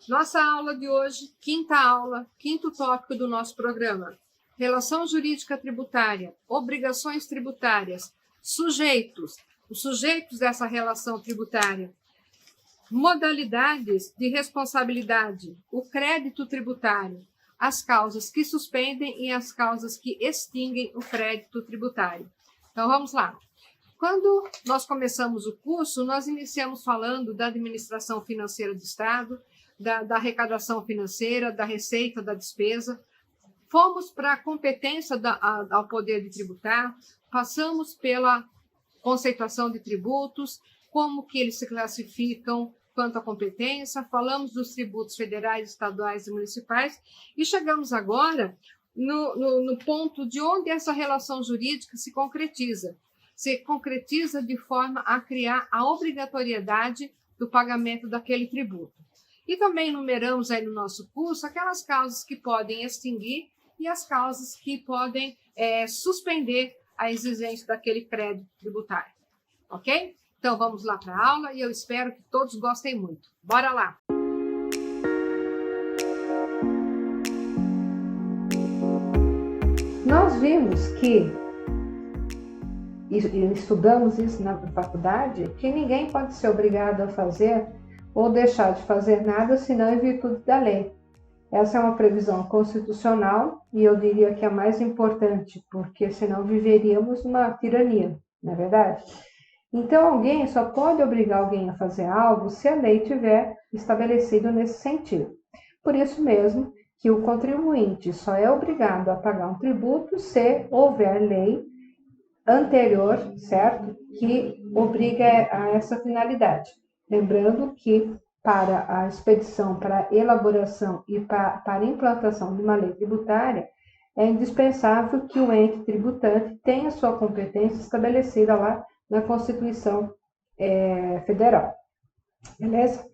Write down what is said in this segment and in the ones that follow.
Nossa aula de hoje, quinta aula, quinto tópico do nosso programa. Relação jurídica tributária, obrigações tributárias, sujeitos, os sujeitos dessa relação tributária, modalidades de responsabilidade, o crédito tributário, as causas que suspendem e as causas que extinguem o crédito tributário. Então, vamos lá. Quando nós começamos o curso, nós iniciamos falando da administração financeira do Estado, da arrecadação financeira, da receita, da despesa. Fomos para a competência ao poder de tributar, passamos pela conceituação de tributos, como que eles se classificam quanto à competência, falamos dos tributos federais, estaduais e municipais, e chegamos agora no ponto de onde essa relação jurídica se concretiza de forma a criar a obrigatoriedade do pagamento daquele tributo. E também enumeramos aí no nosso curso aquelas causas que podem extinguir e as causas que podem suspender a exigência daquele crédito tributário. Ok? Então, vamos lá para a aula e eu espero que todos gostem muito. Bora lá! Nós vimos que, e estudamos isso na faculdade, que ninguém pode ser obrigado a fazer ou deixar de fazer nada senão em virtude da lei. Essa é uma previsão constitucional e eu diria que é a mais importante, porque senão viveríamos uma tirania, não é verdade? Então, alguém só pode obrigar alguém a fazer algo se a lei tiver estabelecido nesse sentido. Por isso mesmo que o contribuinte só é obrigado a pagar um tributo se houver lei anterior, certo? Que obriga a essa finalidade. Lembrando que para a expedição, para a elaboração e para a implantação de uma lei tributária, é indispensável que o ente tributante tenha sua competência estabelecida lá na Constituição Federal. Beleza?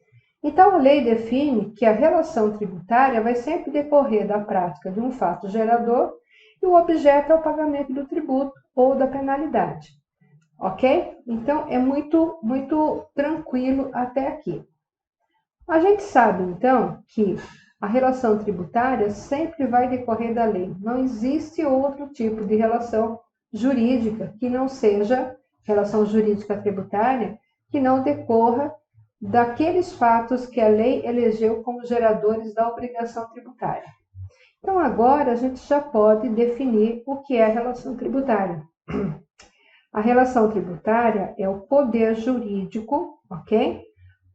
Então, a lei define que a relação tributária vai sempre decorrer da prática de um fato gerador e o objeto é o pagamento do tributo ou da penalidade. Ok? Então, é muito tranquilo até aqui. A gente sabe, então, que a relação tributária sempre vai decorrer da lei. Não existe outro tipo de relação jurídica que não seja relação jurídica tributária, que não decorra daqueles fatos que a lei elegeu como geradores da obrigação tributária. Então, agora a gente já pode definir o que é a relação tributária. A relação tributária é o poder jurídico, ok?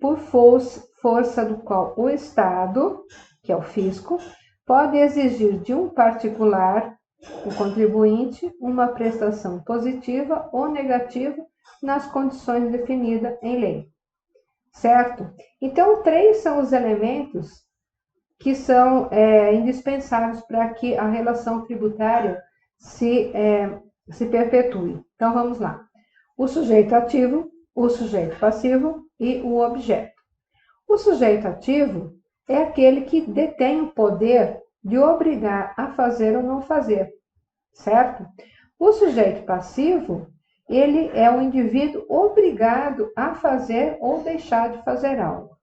Por força do qual o Estado, que é o fisco, pode exigir de um particular, o contribuinte, uma prestação positiva ou negativa nas condições definidas em lei. Certo? Então, 3 são os elementos que são indispensáveis para que a relação tributária se perpetue. Então, vamos lá. O sujeito ativo, o sujeito passivo e o objeto. O sujeito ativo é aquele que detém o poder de obrigar a fazer ou não fazer, certo? O sujeito passivo, ele é o indivíduo obrigado a fazer ou deixar de fazer algo.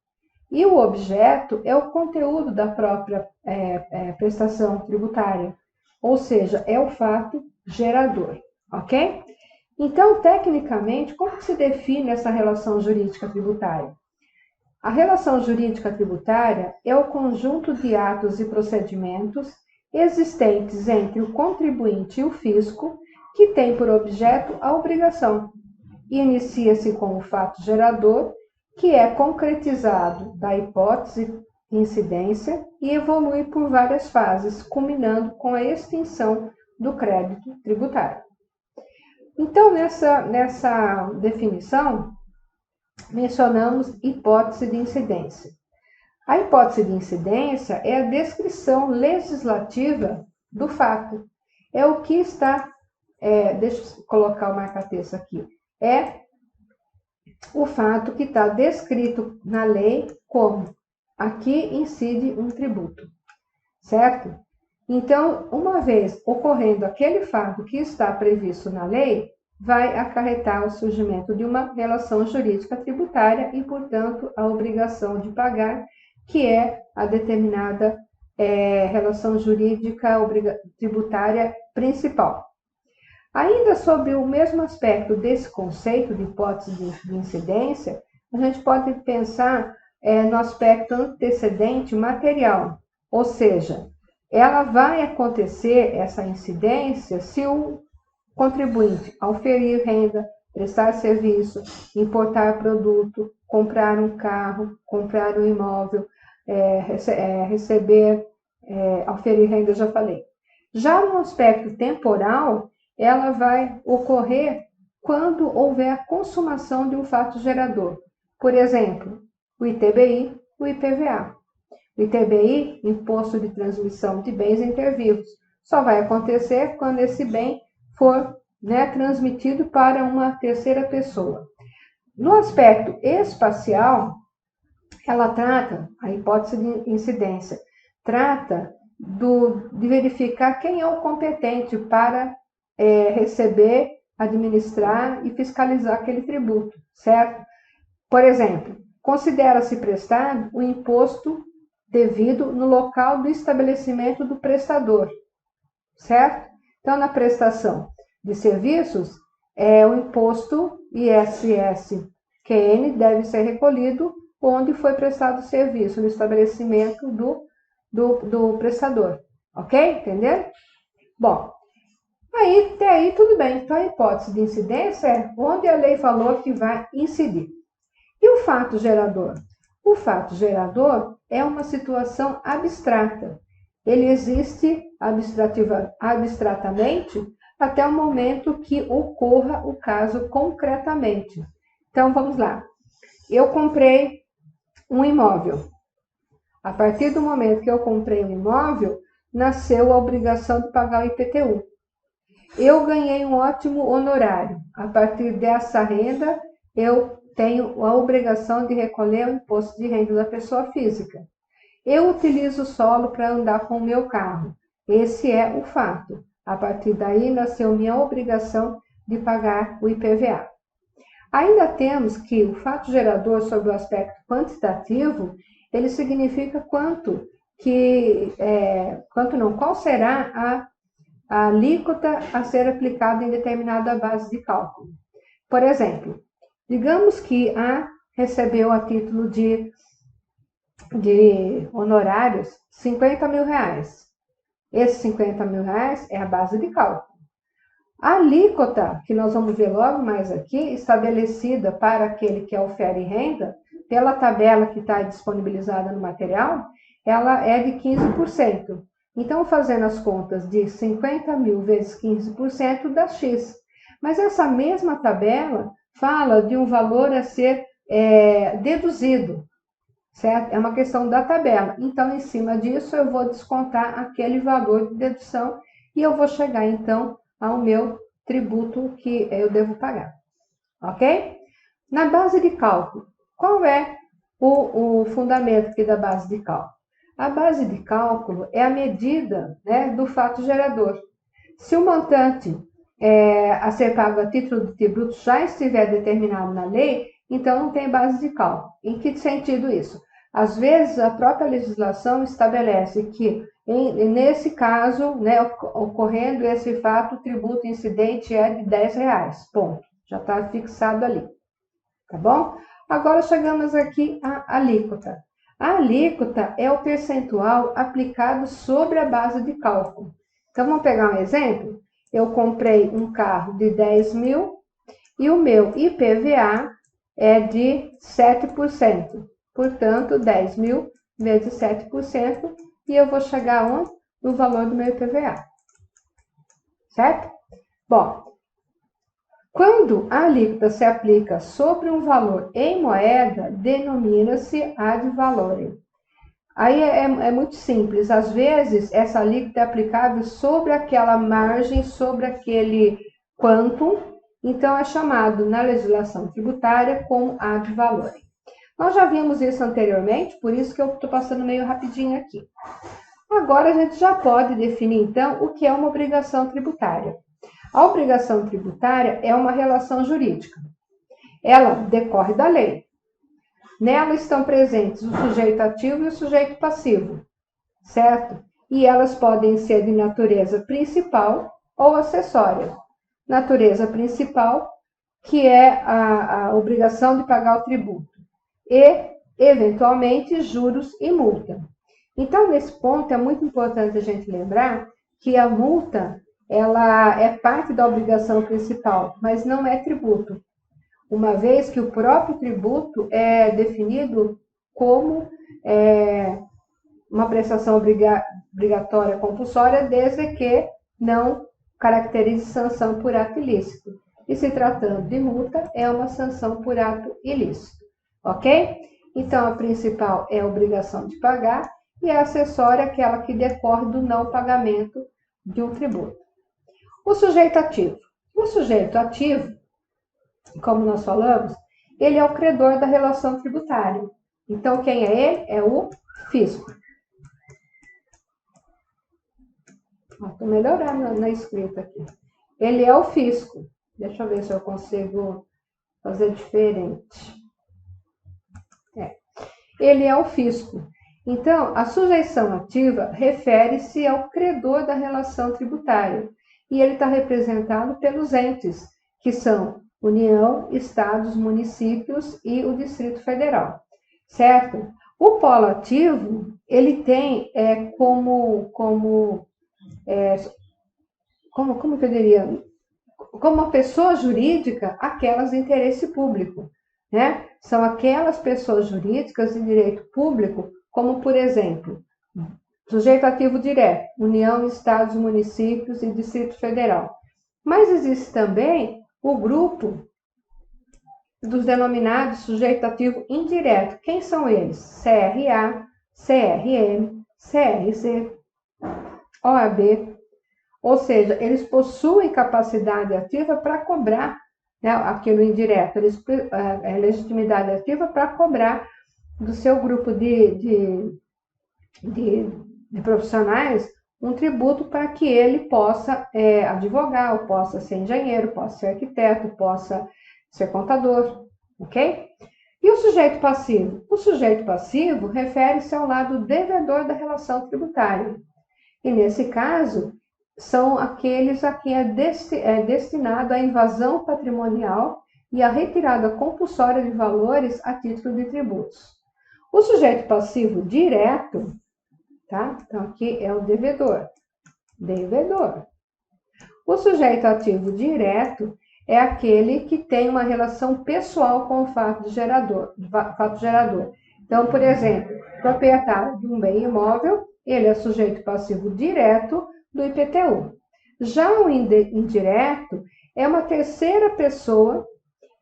E o objeto é o conteúdo da própria prestação tributária, ou seja, é o fato gerador, ok? Então, tecnicamente, como se define essa relação jurídica tributária? A relação jurídica tributária é o conjunto de atos e procedimentos existentes entre o contribuinte e o fisco que tem por objeto a obrigação. Inicia-se com o fato gerador, que é concretizado da hipótese de incidência e evolui por várias fases, culminando com a extinção do crédito tributário. Então, nessa definição, mencionamos hipótese de incidência. A hipótese de incidência é a descrição legislativa do fato. É o que está, deixa eu colocar o marca-texto aqui, é o fato que está descrito na lei como aqui incide um tributo, certo? Então, uma vez ocorrendo aquele fato que está previsto na lei, vai acarretar o surgimento de uma relação jurídica tributária e, portanto, a obrigação de pagar, que é a determinada relação jurídica tributária principal. Ainda sobre o mesmo aspecto desse conceito de hipótese de incidência, a gente pode pensar no aspecto antecedente material, ou seja, ela vai acontecer, essa incidência, se o contribuinte auferir renda, prestar serviço, importar produto, comprar um carro, comprar um imóvel, receber, auferir renda, eu já falei. Já no aspecto temporal, ela vai ocorrer quando houver a consumação de um fato gerador. Por exemplo, o ITBI, o IPVA. O ITBI, Imposto de Transmissão de Bens Intervivos, só vai acontecer quando esse bem for transmitido para uma terceira pessoa. No aspecto espacial, ela trata, a hipótese de incidência, trata de verificar quem é o competente para receber, administrar e fiscalizar aquele tributo, certo? Por exemplo, considera-se prestado o imposto devido no local do estabelecimento do prestador, certo? Então, na prestação de serviços, o imposto ISS-QN deve ser recolhido onde foi prestado o serviço, no estabelecimento do prestador, ok? Entenderam? Bom, até aí tudo bem. Então, a hipótese de incidência é onde a lei falou que vai incidir. E o fato gerador? O fato gerador é uma situação abstrata. Ele existe abstratamente até o momento que ocorra o caso concretamente. Então, vamos lá. Eu comprei um imóvel. A partir do momento que eu comprei um imóvel, nasceu a obrigação de pagar o IPTU. Eu ganhei um ótimo honorário. A partir dessa renda, eu tenho a obrigação de recolher o imposto de renda da pessoa física. Eu utilizo o solo para andar com o meu carro. Esse é o fato. A partir daí, nasceu minha obrigação de pagar o IPVA. Ainda temos que o fato gerador, sobre o aspecto quantitativo, ele significa qual será a alíquota a ser aplicada em determinada base de cálculo. Por exemplo, digamos que A recebeu a título de honorários 50 mil reais. Esses 50 mil reais é a base de cálculo. A alíquota, que nós vamos ver logo mais aqui, estabelecida para aquele que ofere renda, pela tabela que está disponibilizada no material, ela é de 15%. Então, fazendo as contas de 50 mil vezes 15% dá X. Mas essa mesma tabela fala de um valor a ser deduzido, certo? É uma questão da tabela. Então, em cima disso, eu vou descontar aquele valor de dedução e eu vou chegar, então, ao meu tributo que eu devo pagar. Ok? Na base de cálculo, qual é o fundamento aqui da base de cálculo? A base de cálculo é a medida do fato gerador. Se o montante a ser pago a título de tributo já estiver determinado na lei, então não tem base de cálculo. Em que sentido isso? Às vezes, a própria legislação estabelece que, nesse caso, ocorrendo esse fato, o tributo incidente é de R$10. Ponto. Já está fixado ali. Tá bom? Agora chegamos aqui à alíquota. A alíquota é o percentual aplicado sobre a base de cálculo. Então, vamos pegar um exemplo? Eu comprei um carro de 10 mil e o meu IPVA é de 7%. Portanto, 10 mil vezes 7%, e eu vou chegar onde? No valor do meu IPVA. Certo? Bom, quando a alíquota se aplica sobre um valor em moeda, denomina-se ad valorem. Aí é muito simples. Às vezes, essa alíquota é aplicável sobre aquela margem, sobre aquele quantum, então é chamado na legislação tributária como ad valorem. Nós já vimos isso anteriormente, por isso que eu estou passando meio rapidinho aqui. Agora a gente já pode definir, então, o que é uma obrigação tributária. A obrigação tributária é uma relação jurídica. Ela decorre da lei. Nela estão presentes o sujeito ativo e o sujeito passivo, certo? E elas podem ser de natureza principal ou acessória. Natureza principal, que é a obrigação de pagar o tributo, e, eventualmente, juros e multa. Então, nesse ponto, é muito importante a gente lembrar que a multa, ela é parte da obrigação principal, mas não é tributo, uma vez que o próprio tributo é definido como uma prestação obrigatória compulsória, desde que não caracterize sanção por ato ilícito. E se tratando de multa, é uma sanção por ato ilícito, ok? Então, a principal é a obrigação de pagar e a acessória é aquela que decorre do não pagamento de um tributo. O sujeito ativo. O sujeito ativo, como nós falamos, ele é o credor da relação tributária. Então, quem é ele? É o fisco. Estou melhorando na escrita aqui. Ele é o fisco. Deixa eu ver se eu consigo fazer diferente. Ele é o fisco. Então, a sujeição ativa refere-se ao credor da relação tributária. E ele está representado pelos entes, que são União, Estados, municípios e o Distrito Federal, certo? O polo ativo, ele tem como que eu diria? Como uma pessoa jurídica, aquelas de interesse público, né? São aquelas pessoas jurídicas de direito público, como, por exemplo, sujeito ativo direto, União, Estados, municípios e Distrito Federal. Mas existe também o grupo dos denominados sujeito ativo indireto. Quem são eles? CRA, CRM, CRC, OAB. Ou seja, eles possuem capacidade ativa para cobrar, né, aquilo indireto, legitimidade ativa para cobrar do seu grupo de profissionais um tributo para que ele possa advogar, ou possa ser engenheiro, possa ser arquiteto, possa ser contador, ok? E o sujeito passivo? O sujeito passivo refere-se ao lado devedor da relação tributária. E nesse caso, são aqueles a quem é destinado à invasão patrimonial e à retirada compulsória de valores a título de tributos. O sujeito passivo direto, tá? Então, aqui é o devedor. Devedor. O sujeito ativo direto é aquele que tem uma relação pessoal com o fato gerador. Então, por exemplo, proprietário de um bem imóvel, ele é sujeito passivo direto do IPTU. Já o indireto é uma terceira pessoa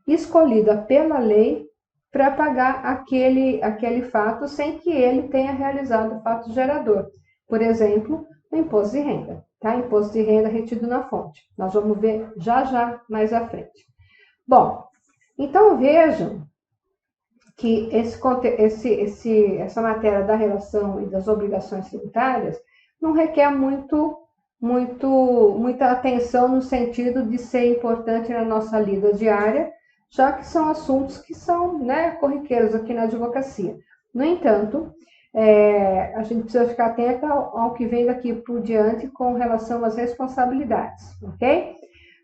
escolhida pela lei para pagar aquele fato sem que ele tenha realizado o fato gerador. Por exemplo, o imposto de renda, tá? Imposto de renda retido na fonte. Nós vamos ver já mais à frente. Bom, então vejam que essa matéria da relação e das obrigações tributárias não requer muita atenção no sentido de ser importante na nossa lida diária, já que são assuntos que são, né, corriqueiros aqui na advocacia. No entanto, a gente precisa ficar atento ao que vem daqui por diante com relação às responsabilidades, ok?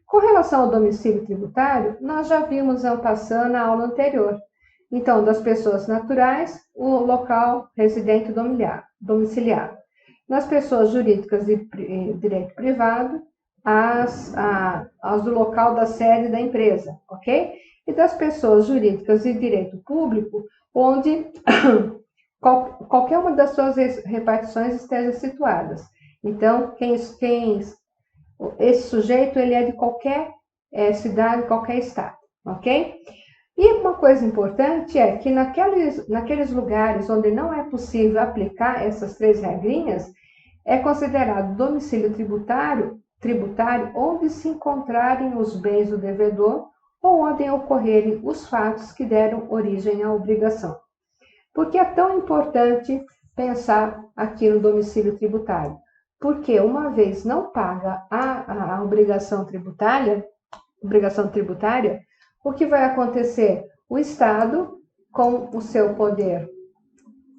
Com relação ao domicílio tributário, nós já vimos passando na aula anterior. Então, das pessoas naturais, o local residente domiciliado. Nas pessoas jurídicas de direito privado, as do local da sede da empresa, ok? E das pessoas jurídicas de direito público, onde qualquer uma das suas repartições esteja situadas. Então, esse sujeito ele é de qualquer cidade, qualquer estado, ok? E uma coisa importante é que naqueles lugares onde não é possível aplicar essas 3 regrinhas, é considerado domicílio tributário onde se encontrarem os bens do devedor ou onde ocorrerem os fatos que deram origem à obrigação. Por que é tão importante pensar aqui no domicílio tributário? Porque uma vez não paga a obrigação tributária, o que vai acontecer? O Estado com o seu poder,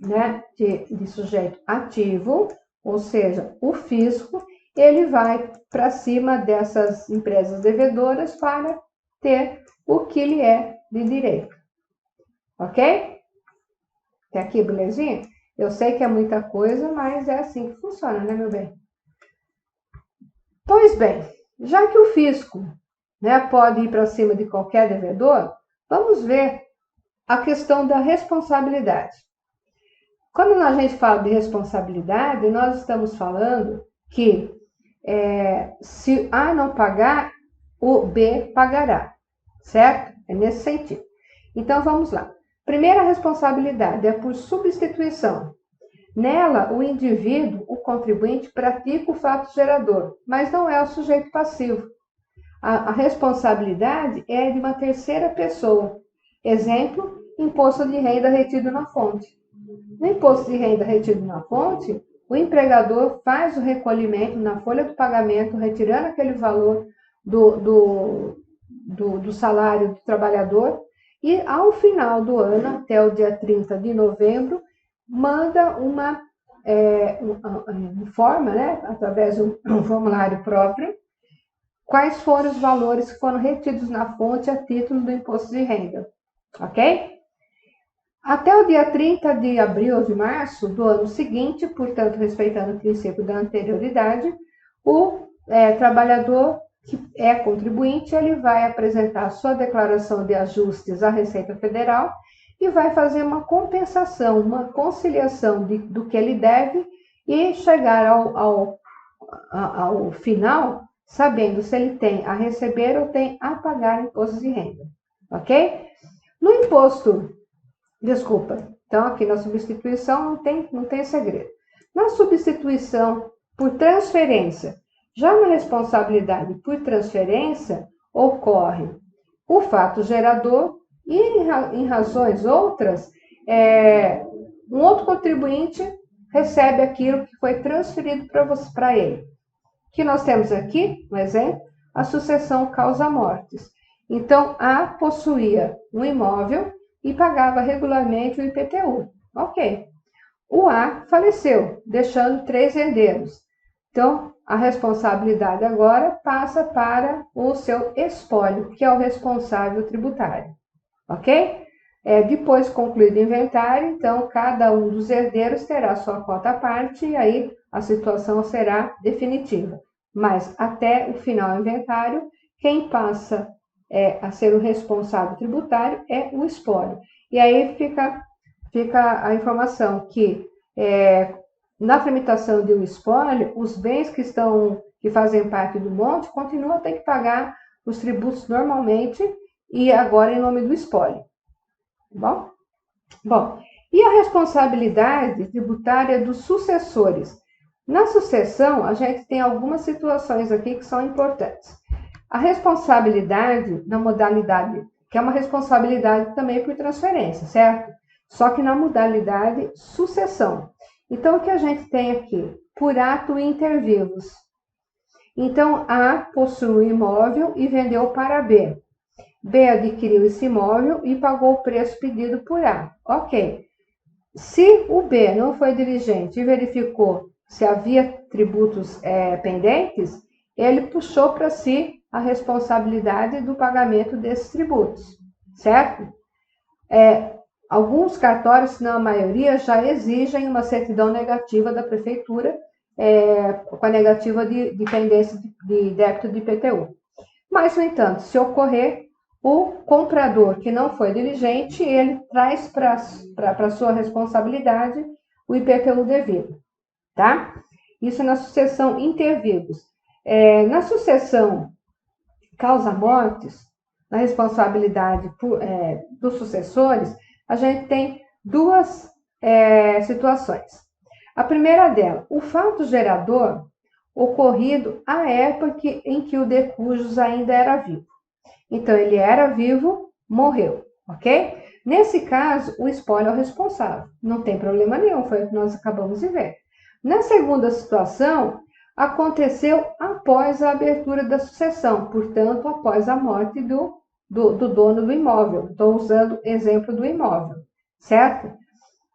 né, de sujeito ativo, ou seja, o fisco, ele vai para cima dessas empresas devedoras para ter o que lhe é de direito. Ok? Até aqui, belezinha? Eu sei que é muita coisa, mas é assim que funciona, né, meu bem? Pois bem, já que o fisco, né, pode ir para cima de qualquer devedor, vamos ver a questão da responsabilidade. Quando a gente fala de responsabilidade, nós estamos falando que se A não pagar, o B pagará, certo? É nesse sentido. Então, vamos lá. Primeira responsabilidade é por substituição. Nela, o indivíduo, o contribuinte, pratica o fato gerador, mas não é o sujeito passivo. A responsabilidade é de uma terceira pessoa. Exemplo, imposto de renda retido na fonte. No imposto de renda retido na fonte, o empregador faz o recolhimento na folha do pagamento, retirando aquele valor do salário do trabalhador, e ao final do ano, até o dia 30 de novembro, manda informa, né, através de um formulário próprio, quais foram os valores que foram retidos na fonte a título do imposto de renda, ok? Até o dia 30 de abril ou de março do ano seguinte, portanto, respeitando o princípio da anterioridade, o trabalhador que é contribuinte, ele vai apresentar sua declaração de ajustes à Receita Federal e vai fazer uma compensação, uma conciliação do que ele deve e chegar ao final sabendo se ele tem a receber ou tem a pagar imposto de renda, ok? No imposto, desculpa, então aqui na substituição não tem segredo. Na substituição por transferência, já na responsabilidade por transferência, ocorre o fato gerador e em razões outras, um outro contribuinte recebe aquilo que foi transferido para ele. Que nós temos aqui, um exemplo, a sucessão causa-mortes. Então, A possuía um imóvel e pagava regularmente o IPTU. Ok. O A faleceu, deixando 3 herdeiros. Então, a responsabilidade agora passa para o seu espólio, que é o responsável tributário. Ok? Depois concluído o inventário, então, cada um dos herdeiros terá sua cota à parte e aí a situação será definitiva. Mas até o final do inventário, quem passa a ser o responsável tributário é o espólio. E aí fica a informação que na tramitação de um espólio, os bens que fazem parte do monte continuam a ter que pagar os tributos normalmente e agora em nome do espólio. Bom, e a responsabilidade tributária dos sucessores? Na sucessão, a gente tem algumas situações aqui que são importantes. A responsabilidade na modalidade, que é uma responsabilidade também por transferência, certo? Só que na modalidade sucessão. Então, o que a gente tem aqui? Por ato inter vivos. Então, A possui um imóvel e vendeu para B. B adquiriu esse imóvel e pagou o preço pedido por A. Ok. Se o B não foi diligente e verificou se havia tributos pendentes, ele puxou para si a responsabilidade do pagamento desses tributos, certo? Alguns cartórios, se não a maioria, já exigem uma certidão negativa da prefeitura com a negativa de pendência de débito de IPTU. Mas, no entanto, se ocorrer, o comprador que não foi diligente, ele traz para sua responsabilidade o IPTU devido, tá? Isso na sucessão inter vivos. Na sucessão causa-mortes, na responsabilidade dos sucessores, a gente tem duas situações. A primeira dela, o fato gerador ocorrido à época em que o de cujos ainda era vivo. Então, ele era vivo, morreu, ok? Nesse caso, o espólio é o responsável. Não tem problema nenhum, foi o que nós acabamos de ver. Na segunda situação, aconteceu após a abertura da sucessão, portanto, após a morte do do dono do imóvel. Estou usando o exemplo do imóvel, certo?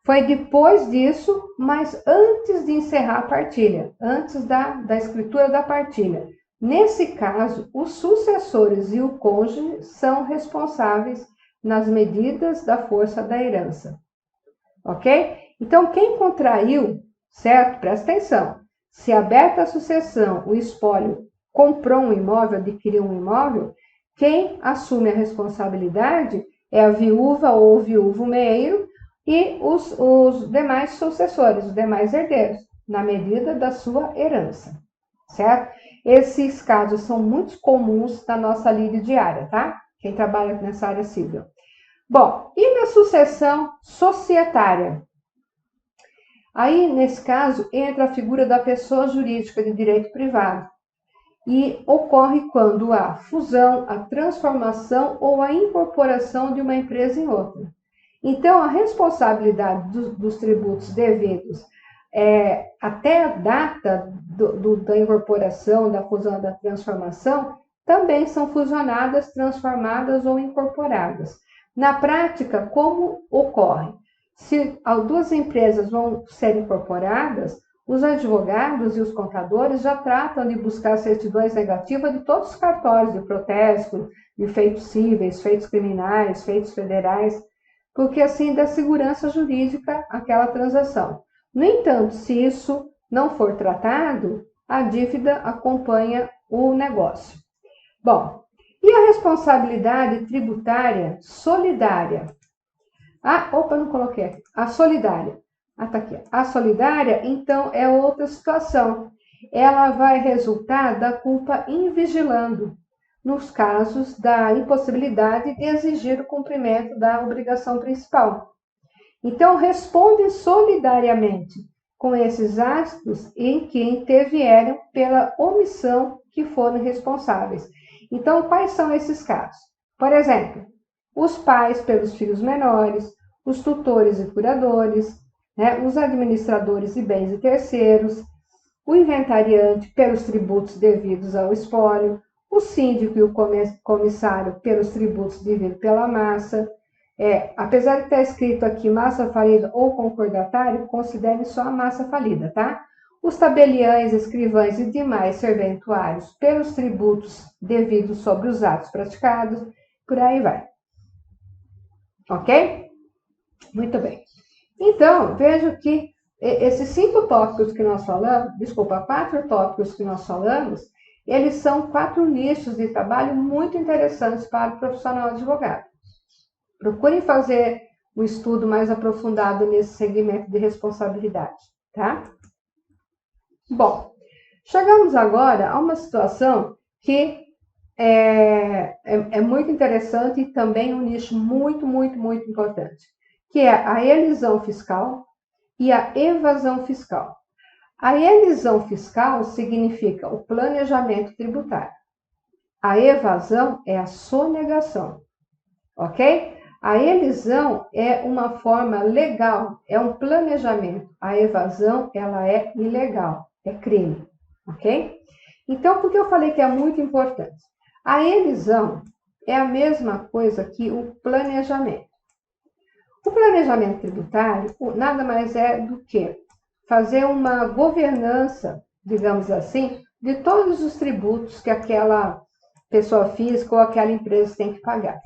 Foi depois disso, mas antes de encerrar a partilha, antes da escritura da partilha. Nesse caso, os sucessores e o cônjuge são responsáveis nas medidas da força da herança. Ok? Então, quem contraiu, certo? Presta atenção. Se aberta a sucessão, o espólio comprou um imóvel, adquiriu um imóvel, quem assume a responsabilidade é a viúva ou o viúvo meio e os demais sucessores, os demais herdeiros, na medida da sua herança, certo? Esses casos são muito comuns na nossa lide diária, tá? Quem trabalha nessa área civil. Bom, e na sucessão societária? Aí, nesse caso, entra a figura da pessoa jurídica de direito privado. E ocorre quando há fusão, a transformação ou a incorporação de uma empresa em outra. Então, a responsabilidade dos tributos devidos até a data da incorporação, da fusão, da transformação, também são fusionadas, transformadas ou incorporadas. Na prática, como ocorre? Se duas empresas vão ser incorporadas, os advogados e os contadores já tratam de buscar certidões negativas de todos os cartórios de protesto, de feitos cíveis, feitos criminais, feitos federais, porque assim dá segurança jurídica àquela transação. No entanto, se isso não for tratado, a dívida acompanha o negócio. Bom, e a responsabilidade tributária solidária? Não coloquei aqui. A solidária. Tá aqui. A solidária, então, é outra situação. Ela vai resultar da culpa invigilando, nos casos da impossibilidade de exigir o cumprimento da obrigação principal. Então, responde solidariamente com esses atos em que intervieram pela omissão que foram responsáveis. Então, quais são esses casos? Por exemplo, os pais pelos filhos menores, os tutores e curadores, os administradores de bens de terceiros, o inventariante pelos tributos devidos ao espólio, o síndico e o comissário pelos tributos devidos pela massa. Apesar de estar escrito aqui massa falida ou concordatário, considere só a massa falida, tá? Os tabeliães, escrivães e demais serventuários pelos tributos devidos sobre os atos praticados, por aí vai. Ok? Muito bem. Então, vejo que esses 5 tópicos que nós falamos, 4 tópicos que nós falamos, eles são 4 nichos de trabalho muito interessantes para o profissional advogado. Procurem fazer um estudo mais aprofundado nesse segmento de responsabilidade, tá? Bom, chegamos agora a uma situação que é muito interessante e também um nicho muito, muito, muito importante, que é a elisão fiscal e a evasão fiscal. A elisão fiscal significa o planejamento tributário. A evasão é a sonegação, ok? A elisão é uma forma legal, é um planejamento. A evasão, ela é ilegal, é crime, ok? Então, por que eu falei que é muito importante? A elisão é a mesma coisa que o planejamento. O planejamento tributário nada mais é do que fazer uma governança, digamos assim, de todos os tributos que aquela pessoa física ou aquela empresa tem que pagar.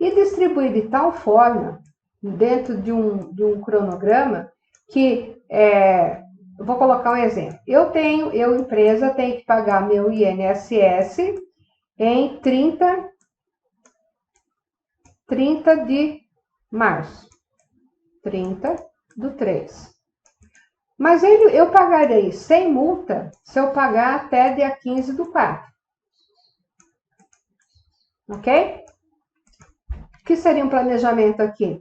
E distribuir de tal forma, dentro de um cronograma, que, vou colocar um exemplo. Eu, empresa, tenho que pagar meu INSS em 30 de março. 30/3. Mas eu pagarei sem multa se eu pagar até dia 15/4. Ok? O que seria um planejamento aqui?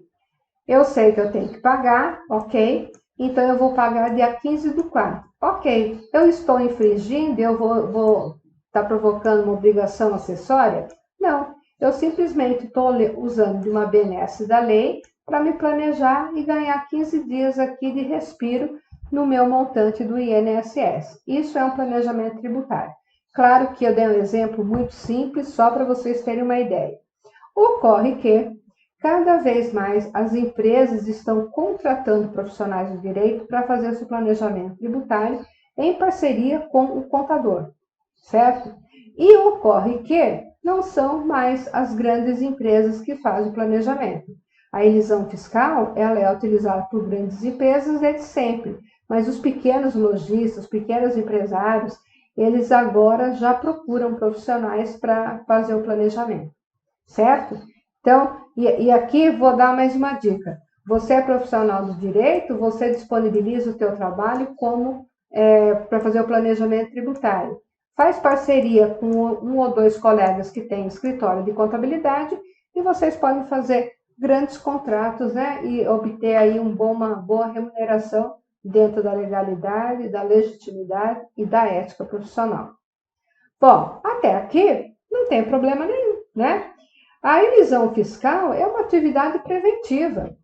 Eu sei que eu tenho que pagar, ok? Então, eu vou pagar dia 15/4. Ok, eu estou infringindo, eu vou estar provocando uma obrigação acessória? Não, eu simplesmente estou usando de uma benesse da lei para me planejar e ganhar 15 dias aqui de respiro no meu montante do INSS. Isso é um planejamento tributário. Claro que eu dei um exemplo muito simples, só para vocês terem uma ideia. Ocorre que, cada vez mais, as empresas estão contratando profissionais do direito para fazer seu planejamento tributário em parceria com o contador, certo? E ocorre que não são mais as grandes empresas que fazem o planejamento. A elisão fiscal, ela é utilizada por grandes empresas desde sempre, mas os pequenos lojistas, os pequenos empresários, eles agora já procuram profissionais para fazer o planejamento, certo? Então, e aqui vou dar mais uma dica. Você é profissional do direito, você disponibiliza o teu trabalho como para fazer o planejamento tributário. Faz parceria com um ou dois colegas que têm escritório de contabilidade e vocês podem fazer grandes contratos, né? E obter aí uma boa remuneração dentro da legalidade, da legitimidade e da ética profissional. Bom, até aqui não tem problema nenhum, né? A elisão fiscal é uma atividade preventiva,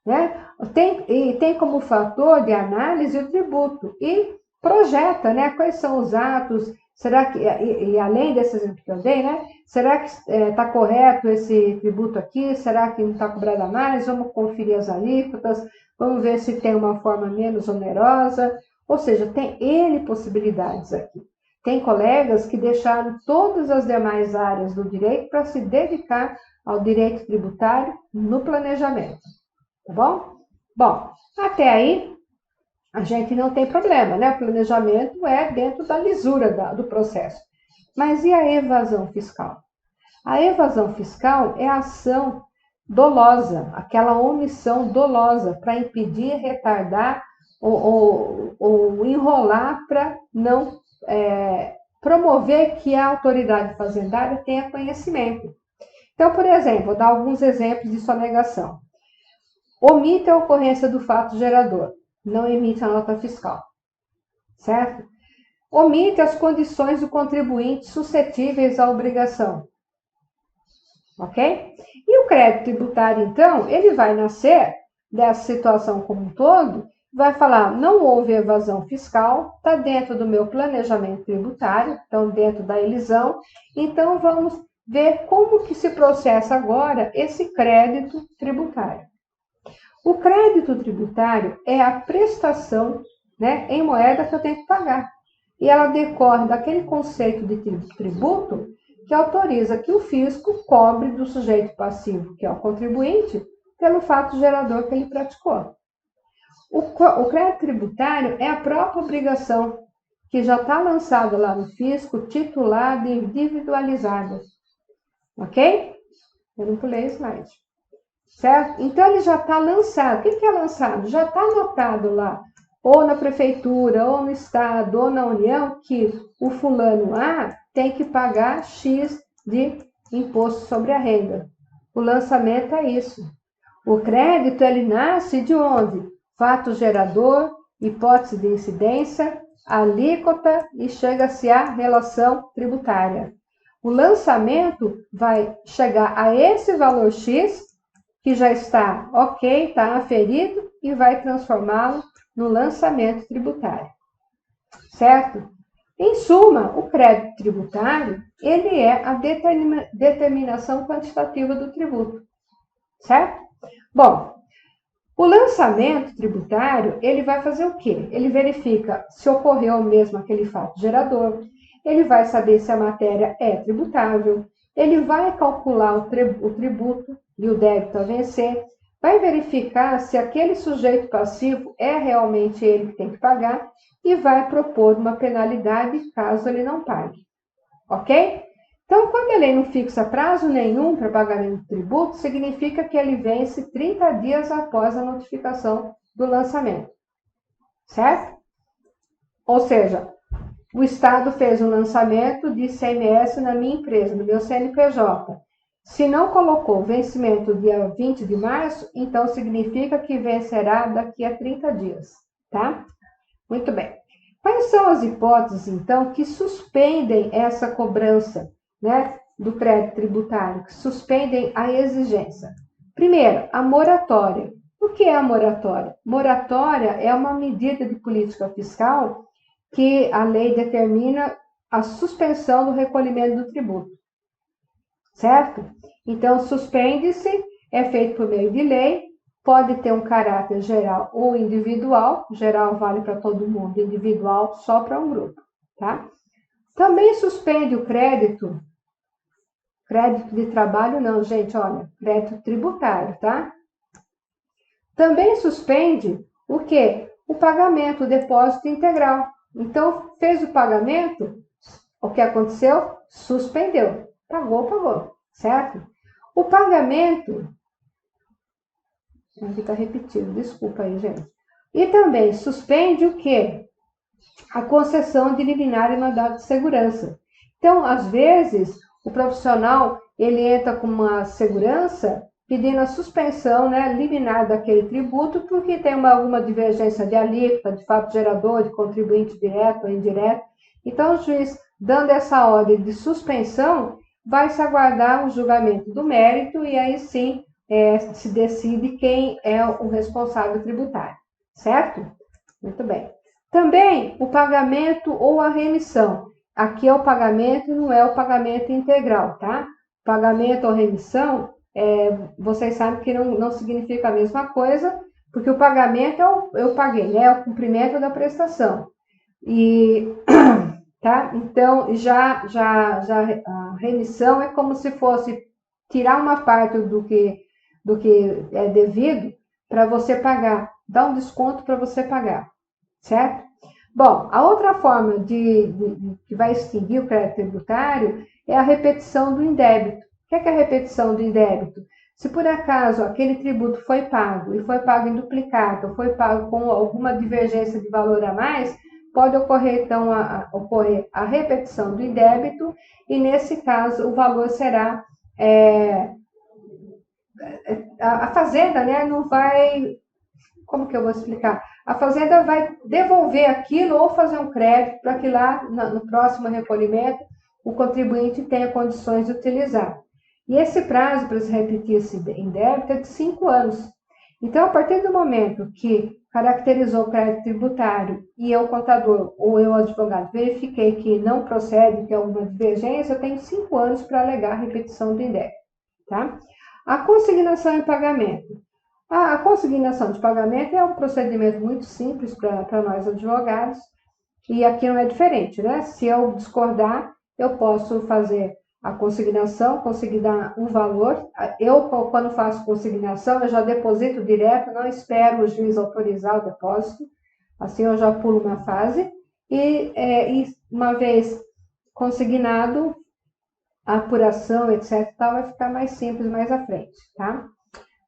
né? Tem como fator de análise o tributo e projeta, né? Quais são os atos, será que, e além desse exemplo que eu dei, né? Será que está correto esse tributo aqui? Será que não está cobrado a mais? Vamos conferir as alíquotas, vamos ver se tem uma forma menos onerosa, ou seja, tem N possibilidades aqui. Tem colegas que deixaram todas as demais áreas do direito para se dedicar ao direito tributário no planejamento, tá bom? Bom, até aí a gente não tem problema, né? O planejamento é dentro da lisura do processo. Mas e a evasão fiscal? A evasão fiscal é a ação dolosa, aquela omissão dolosa para impedir, retardar ou enrolar para não promover que a autoridade fazendária tenha conhecimento. Então, por exemplo, vou dar alguns exemplos de sonegação. Omite a ocorrência do fato gerador, não emite a nota fiscal, certo? Omite as condições do contribuinte suscetíveis à obrigação, ok? E o crédito tributário, então, ele vai nascer dessa situação como um todo, vai falar, não houve evasão fiscal, está dentro do meu planejamento tributário, então dentro da elisão, então vamos ver como que se processa agora esse crédito tributário. O crédito tributário é a prestação, né, em moeda que eu tenho que pagar. E ela decorre daquele conceito de tributo que autoriza que o fisco cobre do sujeito passivo, que é o contribuinte, pelo fato gerador que ele praticou. O crédito tributário é a própria obrigação que já está lançada lá no fisco, titulada e individualizada. Ok? Eu não pulei o slide. Certo? Então, ele já está lançado. O que é lançado? Já está anotado lá, ou na prefeitura, ou no estado, ou na União, que o fulano A tem que pagar X de imposto sobre a renda. O lançamento é isso. O crédito, ele nasce de onde? Fato gerador, hipótese de incidência, alíquota e chega-se à relação tributária. O lançamento vai chegar a esse valor X, que já está ok, está aferido, e vai transformá-lo no lançamento tributário. Certo? Em suma, o crédito tributário, ele é a determinação quantitativa do tributo. Certo? Bom, o lançamento tributário, ele vai fazer o quê? Ele verifica se ocorreu mesmo aquele fato gerador, ele vai saber se a matéria é tributável, ele vai calcular o tributo e o débito a vencer, vai verificar se aquele sujeito passivo é realmente ele que tem que pagar e vai propor uma penalidade caso ele não pague. Ok? Então, quando a lei não fixa prazo nenhum para pagamento do tributo, significa que ele vence 30 dias após a notificação do lançamento. Certo? Ou seja, o Estado fez um lançamento de ICMS na minha empresa, no meu CNPJ. Se não colocou vencimento dia 20 de março, então significa que vencerá daqui a 30 dias. Tá? Muito bem. Quais são as hipóteses, então, que suspendem essa cobrança, né, do crédito tributário, que suspendem a exigência? Primeiro, a moratória. O que é a moratória? Moratória é uma medida de política fiscal que a lei determina a suspensão do recolhimento do tributo. certo? Então, suspende-se, é feito por meio de lei, pode ter um caráter geral ou individual, geral vale para todo mundo, individual só para um grupo, tá? Também suspende o crédito de trabalho não, gente, olha, crédito tributário, tá? Também suspende o quê? O pagamento, o depósito integral. Então, fez o pagamento, o que aconteceu? Suspendeu. Pagou, certo? O pagamento, aqui está repetido, desculpa aí, gente. E também suspende o quê? A concessão de liminar e mandado de segurança. Então, às vezes, o profissional, ele entra com uma segurança pedindo a suspensão, né, liminar daquele tributo, porque tem alguma divergência de alíquota, de fato gerador, de contribuinte direto ou indireto. Então, o juiz, dando essa ordem de suspensão, vai se aguardar o julgamento do mérito e aí sim se decide quem é o responsável tributário, certo? Muito bem. Também o pagamento ou a remissão. Aqui é o pagamento, não é o pagamento integral, tá? Pagamento ou remissão, vocês sabem que não significa a mesma coisa, porque o pagamento eu paguei, né? É o cumprimento da prestação. E, tá? Então, já a remissão é como se fosse tirar uma parte do que é devido para você pagar, dar um desconto para você pagar, certo? Bom, a outra forma que vai extinguir o crédito tributário é a repetição do indébito. O que é a repetição do indébito? Se por acaso aquele tributo foi pago e foi pago em duplicado, ou foi pago com alguma divergência de valor a mais, pode ocorrer então ocorrer a repetição do indébito e nesse caso o valor será a fazenda, né, não vai, como que eu vou explicar? A fazenda vai devolver aquilo ou fazer um crédito para que lá no próximo recolhimento o contribuinte tenha condições de utilizar. E esse prazo para se repetir esse indébito é de 5 anos. Então, a partir do momento que caracterizou o crédito tributário e eu, contador, ou eu, advogado, verifiquei que não procede, que é uma divergência, eu tenho 5 anos para alegar a repetição do indébito, tá? A consignação em pagamento. A consignação de pagamento é um procedimento muito simples para nós advogados, e aqui não é diferente, né? Se eu discordar, eu posso fazer a consignação, consignar um valor. Eu, quando faço consignação, eu já deposito direto, não espero o juiz autorizar o depósito, assim eu já pulo uma fase, e uma vez consignado, a apuração, etc., vai ficar mais simples mais à frente, tá?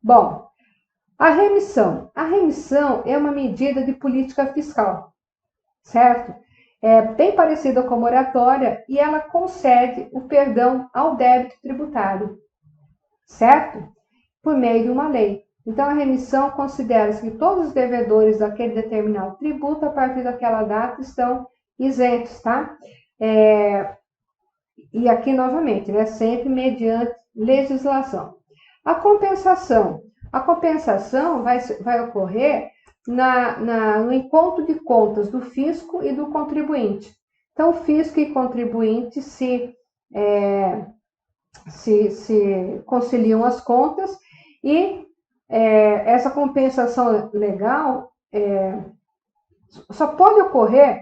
Bom, a remissão. A remissão é uma medida de política fiscal, certo? É bem parecida com a moratória e ela concede o perdão ao débito tributário, certo? Por meio de uma lei. Então, a remissão considera-se que todos os devedores daquele determinado tributo, a partir daquela data, estão isentos, tá? E aqui, novamente, né, sempre mediante legislação. A compensação. A compensação vai ocorrer no encontro de contas do fisco e do contribuinte. Então, fisco e contribuinte se conciliam as contas e essa compensação legal só pode ocorrer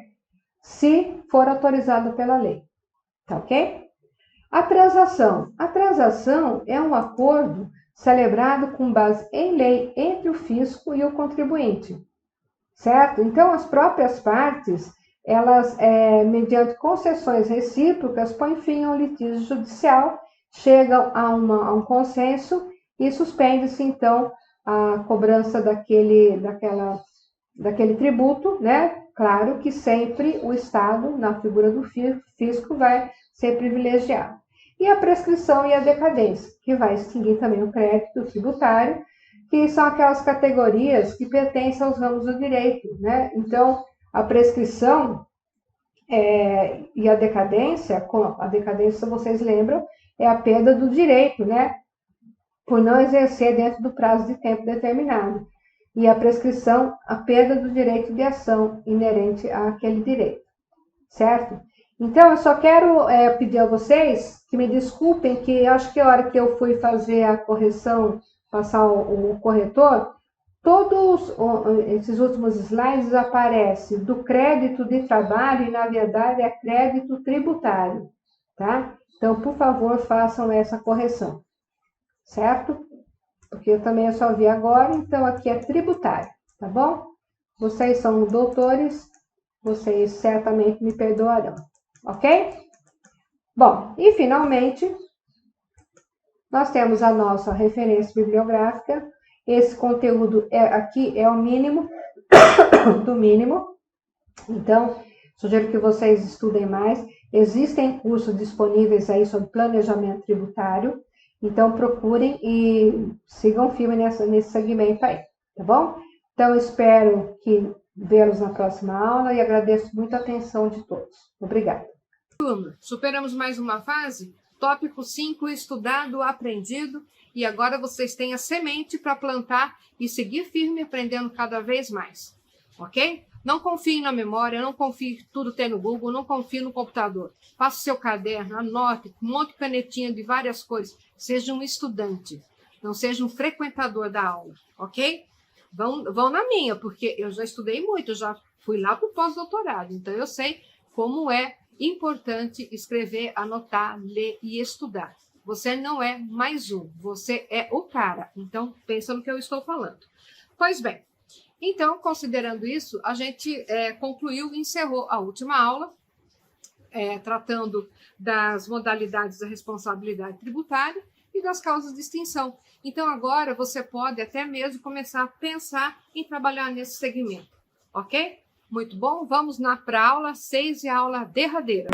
se for autorizada pela lei. Tá ok? A transação. A transação é um acordo celebrado com base em lei entre o fisco e o contribuinte, certo? Então, as próprias partes, elas, mediante concessões recíprocas, põem fim ao litígio judicial, chegam a um consenso e suspende-se, então, a cobrança daquele tributo, né? Claro que sempre o Estado, na figura do fisco, vai ser privilegiado. E a prescrição e a decadência, que vai extinguir também o crédito tributário, que são aquelas categorias que pertencem aos ramos do direito, né? Então, a prescrição e a decadência, vocês lembram, é a perda do direito, né? Por não exercer dentro do prazo de tempo determinado. E a prescrição, a perda do direito de ação inerente àquele direito, certo? Então, eu só quero pedir a vocês que me desculpem, que acho que a hora que eu fui fazer a correção, passar o corretor, todos esses últimos slides aparecem do crédito de trabalho e, na verdade, é crédito tributário, tá? Então, por favor, façam essa correção, certo? Porque eu também só vi agora, então aqui é tributário, tá bom? Vocês são doutores, vocês certamente me perdoarão, ok? Bom, e finalmente, nós temos a nossa referência bibliográfica. Esse conteúdo aqui é o mínimo do mínimo, então sugiro que vocês estudem mais. Existem cursos disponíveis aí sobre planejamento tributário, então procurem e sigam firme nesse segmento aí, tá bom? Então espero que vê-los na próxima aula e agradeço muito a atenção de todos. Obrigada. Superamos mais uma fase? Tópico 5, estudado, aprendido, e agora vocês têm a semente para plantar e seguir firme aprendendo cada vez mais, ok? Não confie na memória, não confie em tudo ter no Google, não confie no computador. Faça o seu caderno, anote, monte canetinha de várias cores. Seja um estudante, não seja um frequentador da aula, ok? Vão na minha, porque eu já estudei muito, eu já fui lá para o pós-doutorado, então eu sei como é importante escrever, anotar, ler e estudar. Você não é mais um, você é o cara. Então, pensa no que eu estou falando. Pois bem, então, considerando isso, a gente concluiu e encerrou a última aula, tratando das modalidades da responsabilidade tributária e das causas de extinção. Então, agora você pode até mesmo começar a pensar em trabalhar nesse segmento, ok? Muito bom, vamos para a aula 6 e a aula derradeira.